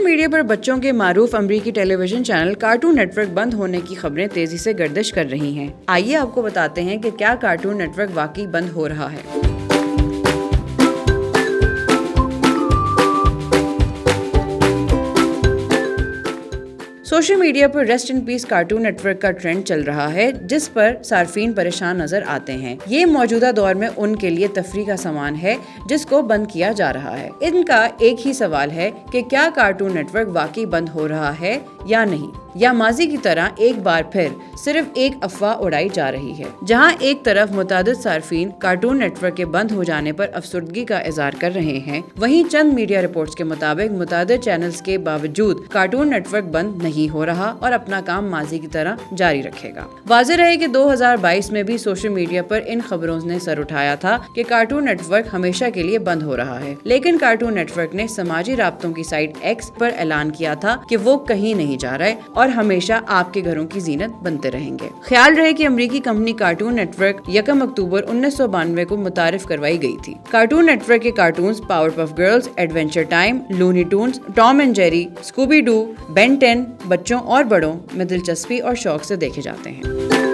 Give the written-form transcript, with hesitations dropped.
Media पर बच्चों के मारूफ अमरीकी टेलीविजन चैनल कार्टून नेटवर्क बंद होने की खबरें तेजी से गर्दिश कर रही हैं। आइए आपको बताते हैं कि क्या कार्टून नेटवर्क वाकई बंद हो रहा है। सोशल मीडिया पर rest in peace cartoon network का ट्रेंड चल रहा है, जिस पर सार्फिन परेशान नजर आते हैं। ये मौजूदा दौर में उनके लिए तफरी का सामान है जिसको बंद किया जा रहा है। इनका एक ही सवाल है कि क्या कार्टून नेटवर्क वाकई बंद हो रहा है या नहीं, या माजी की तरह एक बार फिर सिर्फ एक अफवाह उड़ाई जा रही है। जहां एक तरफ मुतादिद सार्फिन कार्टून नेटवर्क के बंद हो जाने पर अफसुर्दगी का इजहार कर रहे हैं, वहीं चंद मीडिया रिपोर्ट्स के मुताबिक मुतादिद चैनल्स के बावजूद कार्टून नेटवर्क बंद नहीं हो रहा और अपना काम माजी की तरह जारी रखेगा। वाज़ेह रहे कि 2022 में भी सोशल मीडिया पर इन खबरों ने सर उठाया था कि कार्टून नेटवर्क हमेशा के लिए बंद हो रहा है, लेकिन कार्टून नेटवर्क ने समाजी राब्तों की साइट एक्स पर ऐलान किया था कि वो कहीं नहीं जा रहे और हमेशा आपके घरों की जीनत बनते रहेंगे। ख्याल रहे कि अमेरिकी कंपनी कार्टून नेटवर्क 1 अक्टूबर 1992 को मुतारिफ करवाई गई थी। कार्टून नेटवर्क के cartoons Powerpuff Girls, Adventure Time, Looney Tunes, Tom and Jerry, Scooby Doo, Ben 10 बच्चों और बड़ों में दिलचस्पी और शौक से देखे जाते हैं।